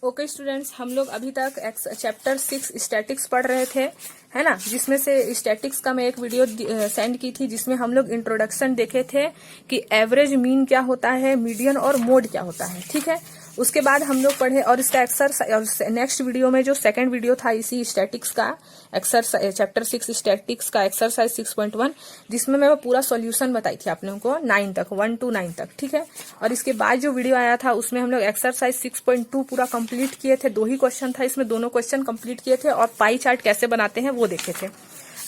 Okay students, हम लोग अभी तक चैप्टर 6 स्टैटिक्स पढ़ रहे थे, है ना। जिसमें से स्टैटिक्स का मैं एक वीडियो सेंड की थी, जिसमें हम लोग इंट्रोडक्शन देखे थे कि एवरेज, मीन क्या होता है, मीडियन और मोड क्या होता है। ठीक है, उसके बाद हम लोग पढ़े और इसका एक्सरसाइज, और नेक्स्ट वीडियो में जो सेकंड वीडियो था इसी स्टैटिक्स का एक्सरसाइज, चैप्टर 6 स्टैटिक्स का एक्सरसाइज 6.1, जिसमें मैं पूरा सॉल्यूशन बताई थी आप लोगों को 9 तक, 1 to 9 तक। ठीक है, और इसके बाद जो वीडियो आया था उसमें हम लोग एक्सरसाइज 6.2 पूरा कंप्लीट किए थे। 2 ही क्वेश्चन था इसमें, दोनों क्वेश्चन कंप्लीट किए थे और पाई चार्ट कैसे बनाते हैं वो देखे थे।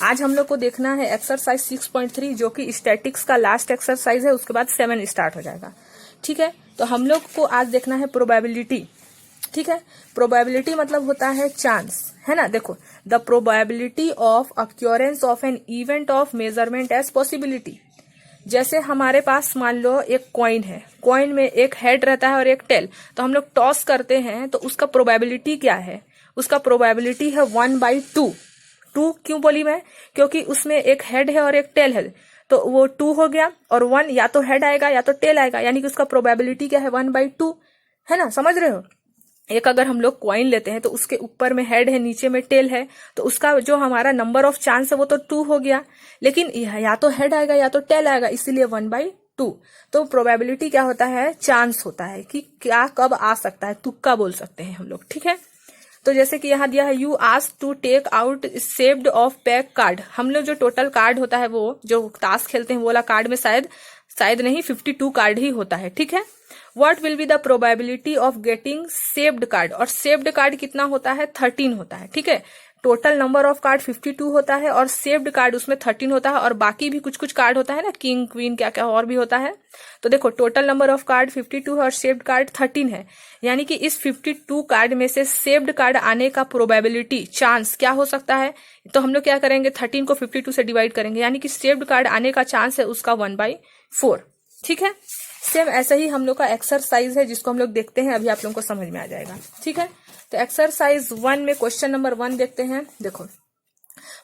आज हम लोग को देखना है एक्सरसाइज 6.3, जो कि स्टैटिक्स का लास्ट एक्सरसाइज है। उसके बाद 7 स्टार्ट हो जाएगा। ठीक है, तो हम लोग को आज देखना है प्रोबेबिलिटी। ठीक है, प्रोबेबिलिटी मतलब होता है चांस, है ना। देखो, the probability of occurrence of an event of measurement as possibility. जैसे हमारे पास मान लो एक कॉइन है, कॉइन में एक हेड रहता है और एक टेल, तो हम लोग टॉस करते हैं तो उसका प्रोबेबिलिटी क्या है? उसका प्रोबेबिलिटी है 1/2। 2 क्यों बोली मैं? क्योंकि उसमें एक हेड है और एक टेल है, तो वो 2 हो गया, और 1 या तो हेड आएगा या तो टेल आएगा, यानी कि उसका प्रोबेबिलिटी क्या है? 1/2, है ना। समझ रहे हो? एक अगर हम लोग कॉइन लेते हैं तो उसके ऊपर में हेड है, नीचे में टेल है, तो उसका जो हमारा नंबर ऑफ चांस है वो तो 2 हो गया, लेकिन या तो हेड आएगा या तो टेल आएगा, इसीलिए 1/2। तो प्रोबेबिलिटी क्या होता है? चांस होता है कि क्या कब आ सकता है, तुक्का बोल सकते हैं हम लोग। ठीक है, तो जैसे कि यहाँ दिया है, you ask to take out saved of pack card. हम लोग जो टोटल कार्ड होता है, वो जो टास्क खेलते हैं वो वाला कार्ड में शायद नहीं 52 कार्ड ही होता है। ठीक है, what will be the probability of getting saved card. और सेव्ड कार्ड कितना होता है? 13 होता है। ठीक है, टोटल नंबर ऑफ कार्ड 52 होता है और सेव्ड कार्ड उसमें 13 होता है, और बाकी भी कुछ कुछ कार्ड होता है ना, किंग, क्वीन, क्या क्या और भी होता है। तो देखो, टोटल नंबर ऑफ कार्ड 52 है और सेव्ड कार्ड 13 है, यानी कि इस 52 कार्ड में से सेव्ड कार्ड आने का प्रोबेबिलिटी, चांस क्या हो सकता है? तो हम लोग क्या करेंगे, 13 को 52 से डिवाइड करेंगे, यानी कि सेव्ड कार्ड आने का चांस है उसका 1/4। ठीक है, सेम ऐसा ही हम लोग का एक्सरसाइज है, जिसको हम लोग देखते हैं, अभी आप लोगों को समझ में आ जाएगा। ठीक है, तो एक्सरसाइज 1 में क्वेश्चन नंबर 1 देखते हैं। देखो,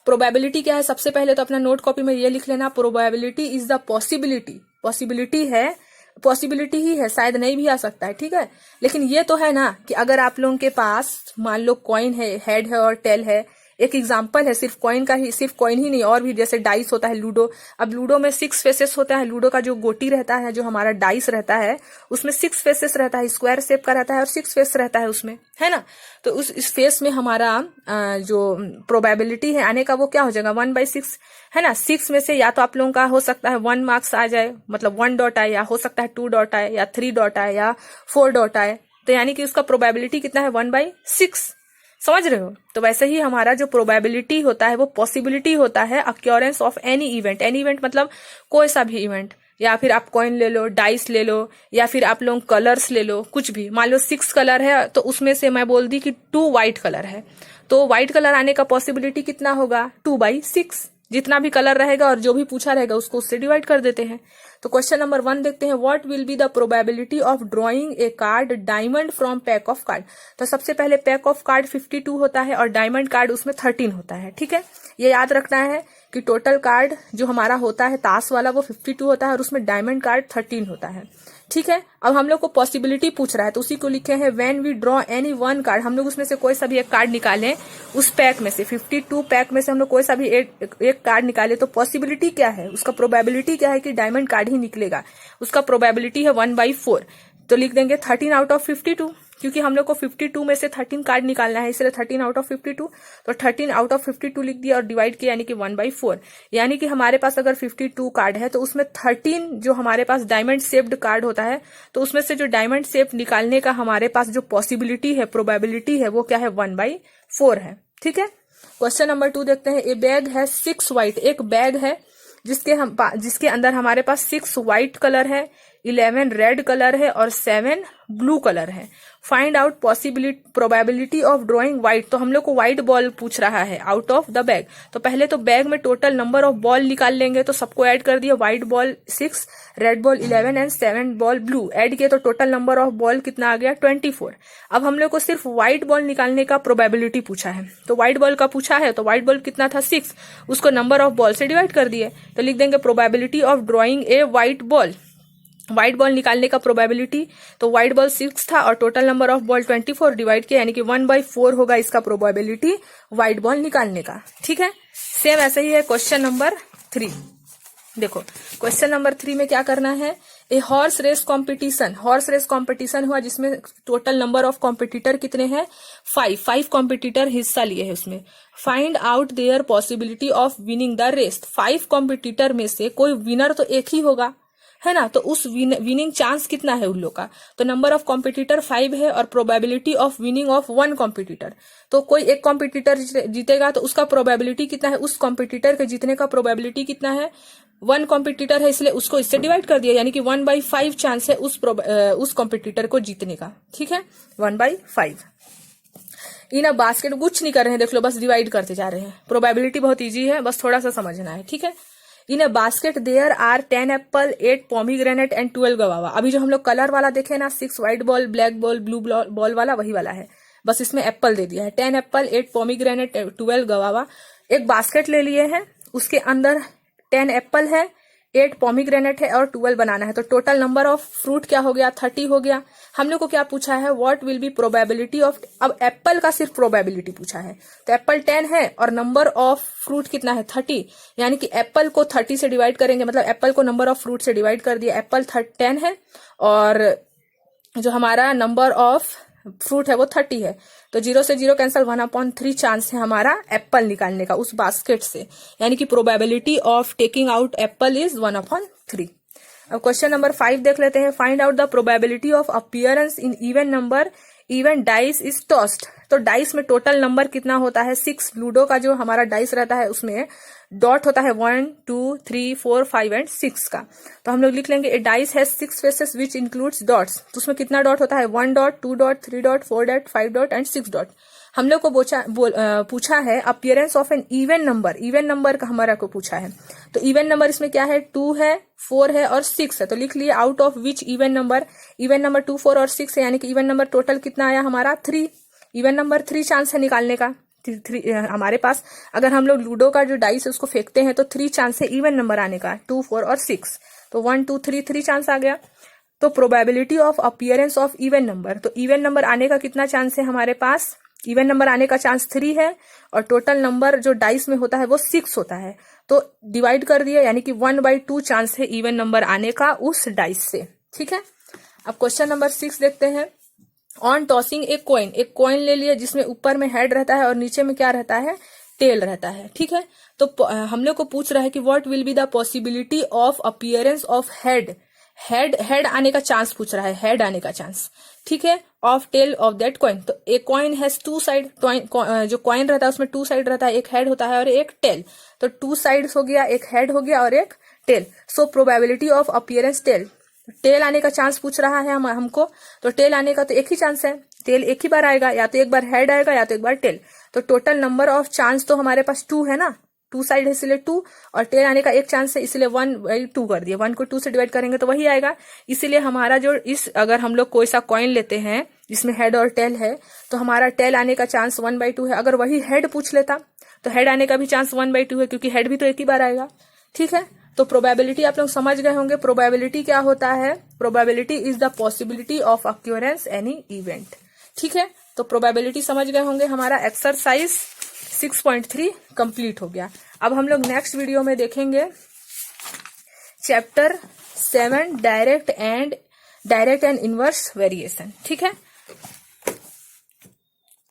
प्रोबेबिलिटी क्या है? सबसे पहले तो अपना नोट कॉपी में ये लिख लेना, probability is the possibility. Possibility है, पॉसिबिलिटी ही है, शायद नहीं भी आ सकता है। ठीक है, लेकिन ये तो है ना कि अगर आप लोगों के पास मान लो कॉइन है, हेड है और टेल है, एक एग्जाम्पल है सिर्फ कॉइन का ही, सिर्फ कॉइन ही नहीं, और भी जैसे डाइस होता है, लूडो। अब लूडो में 6 फेसेस होता है, लूडो का जो गोटी रहता है, जो हमारा डाइस रहता है, उसमें 6 फेसेस रहता है, स्क्वायर शेप का रहता है और 6 फेस रहता है उसमें, है ना। तो इस फेस में हमारा जो प्रोबेबिलिटी है आने का, वो क्या हो जाएगा? 1/6, है ना। 6 में से या तो आप लोगों का हो सकता है 1 मार्क्स आ जाए, मतलब 1 डॉट आए, या हो सकता है 2 डॉट आए, या 3 डॉट आए, या 4 डॉट आए, तो यानी कि उसका प्रोबेबिलिटी कितना है? 1/6। समझ रहे हो? तो वैसे ही हमारा जो प्रोबेबिलिटी होता है वो पॉसिबिलिटी होता है occurrence of any event. Any event मतलब कोई सा भी इवेंट, या फिर आप कॉइन ले लो, डाइस ले लो, या फिर आप लोग कलर्स ले लो, कुछ भी। मान लो 6 कलर है, तो उसमें से मैं बोल दी कि 2 व्हाइट कलर है, तो व्हाइट कलर आने का पॉसिबिलिटी कितना होगा? 2/6। जितना भी कलर रहेगा और जो भी पूछा रहेगा उसको उससे डिवाइड कर देते हैं। तो क्वेश्चन नंबर 1 देखते हैं, what will be the probability of drawing a card diamond from pack of card. तो सबसे पहले पैक ऑफ कार्ड 52 होता है और डायमंड कार्ड उसमें 13 होता है। ठीक है, ये याद रखना है कि टोटल कार्ड जो हमारा होता है ताश वाला, वो 52 होता है और उसमें डायमंड कार्ड 13 होता है। ठीक है, अब हम लोग को पॉसिबिलिटी पूछ रहा है, तो उसी को लिखे हैं, when we draw any one card. हम लोग उसमें से कोई सा भी एक कार्ड निकालें, उस पैक में से 52 पैक में से हम लोग कोई सा भी एक कार्ड निकाले, तो पॉसिबिलिटी क्या है? उसका प्रोबेबिलिटी क्या है कि डायमंड कार्ड ही निकलेगा। उसका प्रोबेबिलिटी है 1/4, तो लिख देंगे 13 आउट ऑफ 52, क्योंकि हम लोग को 52 में से 13 कार्ड निकालना है, इसलिए 13 आउट ऑफ 52। तो 13 आउट ऑफ 52 लिख दिया और डिवाइड किया, यानी कि 1/4। यानी कि हमारे पास अगर 52 कार्ड है तो उसमें 13 जो हमारे पास डायमंड शेप्ड कार्ड होता है, तो उसमें से जो डायमंड शेप निकालने का हमारे पास जो पॉसिबिलिटी है, प्रोबेबिलिटी है, वो क्या है? 1/4 है। ठीक है, क्वेश्चन नंबर 2 देखते हैं, ए बैग है 6 व्हाइट। एक बैग है जिसके अंदर हमारे पास 6 व्हाइट कलर है, 11 रेड कलर है और 7 ब्लू कलर है। Find out probability of drawing white. तो हम लोग को व्हाइट बॉल पूछ रहा है आउट ऑफ द बैग। तो पहले तो बैग में टोटल नंबर ऑफ बॉल निकाल लेंगे, तो सबको ऐड कर दिया, white ball 6, red ball 11 and 7 ball blue add किए, तो टोटल नंबर ऑफ बॉल कितना आ गया? 24। अब हम लोग को सिर्फ व्हाइट बॉल निकालने का प्रोबेबिलिटी पूछा है, तो व्हाइट बॉल का पूछा है, तो व्हाइट बॉल कितना था? 6, उसको नंबर ऑफ बॉल से डिवाइड कर दिए, तो लिख देंगे probability of drawing a white ball white ball निकालने का प्रोबेबिलिटी, तो व्हाइट बॉल 6 था और total number of ball 24 divide किया, यानी कि 1/4 होगा इसका प्रोबेबिलिटी व्हाइट बॉल निकालने का। ठीक है, सेम ऐसे ही है क्वेश्चन नंबर 3। देखो क्वेश्चन नंबर 3 में क्या करना है, ए हॉर्स रेस कॉम्पिटिशन हुआ जिसमें टोटल नंबर ऑफ कॉम्पिटिटर कितने हैं, 5 कॉम्पिटिटर हिस्सा लिए हैं उसमें। Find out their possibility of winning the race, 5 competitor में से कोई विनर तो एक ही होगा, है ना, तो उस विनिंग चांस कितना है उन लोग का, तो नंबर ऑफ कॉम्पिटिटर 5 है और probability of winning of 1 competitor, तो कोई एक कॉम्पिटिटर जीतेगा तो उसका प्रोबेबिलिटी कितना है, उस कॉम्पिटिटर के जीतने का प्रोबेबिलिटी कितना है, 1 कॉम्पिटिटर है इसलिए उसको इससे डिवाइड कर दिया, यानी कि 1/5 चांस है उस कॉम्पिटिटर को जीतने का। ठीक है, 1/5। इन अ बास्केट, कुछ नहीं कर रहे हैं, देख लो बस डिवाइड करते जा रहे हैं। प्रोबेबिलिटी बहुत इजी है, बस थोड़ा सा समझना है। ठीक है, in a basket there are 10 apple, 8 pomegranate and 12 guava. अभी जो हम लोग कलर वाला देखे ना, 6 white ball, black ball, blue ball वाला, वही वाला है, बस इसमें एप्पल दे दिया है। 10 एप्पल, 8 पोमीग्रेनेट, 12 गवावा। एक बास्केट ले लिए हैं, उसके अंदर 10 एप्पल है, 8 पोमीग्रेनेट है और 12 बनाना है, तो टोटल नंबर ऑफ फ्रूट क्या हो गया, 30 हो गया। हम लोग को क्या पूछा है, what will be probability of, अब एप्पल का सिर्फ प्रोबेबिलिटी पूछा है, तो एप्पल 10 है और नंबर ऑफ फ्रूट कितना है, 30, यानी कि एप्पल को 30 से डिवाइड करेंगे, मतलब एप्पल को नंबर ऑफ फ्रूट से डिवाइड कर दिया। एप्पल 10 है और जो हमारा नंबर ऑफ फ्रूट है वो 30 है, तो 0 से 0 कैंसिल, 1/3 चांस है हमारा एप्पल निकालने का उस बास्केट से, यानी कि probability of taking out Apple is 1/3। अब क्वेश्चन नंबर 5 देख लेते हैं। Find out the probability of appearance in even number even dice is tossed, तो डाइस में टोटल नंबर कितना होता है, 6। लूडो का जो हमारा डाइस रहता है उसमें डॉट होता है 1, 2, 3, 4, 5 एंड 6 का, तो हम लोग लिख लेंगे a dice has 6 faces which includes dots, तो उसमें कितना डॉट होता है, 1 dot, 2 dot, 3 dot, 4 dot, 5 dot and 6 dot. हम लोग को पूछा है appearance of an even number का हमारा को पूछा है, तो इवन नंबर इसमें क्या है, 2 है, 4 है और 6 है, तो लिख लिए out of which even number 2, 4 और 6 है, यानी कि इवन नंबर टोटल कितना आया हमारा 3। इवन नंबर 3 चांस है निकालने का, 3 हमारे पास। अगर हम लोग लूडो का जो डाइस है उसको फेंकते हैं तो 3 चांस है इवन नंबर आने का, 2, 4 और 6, तो 1, 2, 3 चांस आ गया। तो probability of appearance of even number, तो इवन नंबर आने का कितना चांस है हमारे पास, इवन नंबर आने का चांस 3 है और टोटल नंबर जो डाइस में होता है वो 6 होता है, तो डिवाइड कर दिया, यानी कि 1/2 चांस है इवन नंबर आने का उस डाइस से। ठीक है, अब क्वेश्चन नंबर 6 देखते हैं। ऑन टॉसिंग एक कॉइन ले लिया जिसमें ऊपर में हेड रहता है और नीचे में क्या रहता है, टेल रहता है। ठीक है, तो हम लोग को पूछ रहा है कि what will be the possibility of appearance of head आने का चांस पूछ रहा है, हेड आने का चांस। ठीक है, of tail of that coin, तो एक कॉइन हैज 2 साइड, जो कॉइन रहता है उसमें 2 साइड रहता है, एक हेड होता है और एक टेल, तो 2 साइड्स हो गया, एक हेड हो गया और एक tail. So probability of appearance tail आने का चांस पूछ रहा है हमको, तो टेल आने का तो एक ही चांस है, टेल एक ही बार आएगा, या तो एक बार हेड आएगा या तो एक बार टेल, तो टोटल नंबर ऑफ चांस तो हमारे पास 2 है ना, 2 साइड है इसलिए 2, और टेल आने का एक चांस है इसलिए 1/2 कर दिया, 1 को 2 से डिवाइड करेंगे तो वही आएगा। इसीलिए हमारा जो अगर हम लोग कोई सा कॉइन लेते हैं जिसमें हेड और टेल है, तो हमारा टेल आने का चांस 1/2 है। अगर वही हेड पूछ लेता तो हेड आने का भी चांस 1/2 है, क्योंकि हेड भी तो एक ही बार आएगा। ठीक है, तो प्रोबेबिलिटी आप लोग समझ गए होंगे। प्रोबेबिलिटी क्या होता है, probability is the possibility of occurrence any event. ठीक है, तो प्रोबेबिलिटी समझ गए होंगे। हमारा एक्सरसाइज 6.3 कंप्लीट हो गया। अब हम लोग नेक्स्ट वीडियो में देखेंगे chapter 7 direct and inverse variation. ठीक है।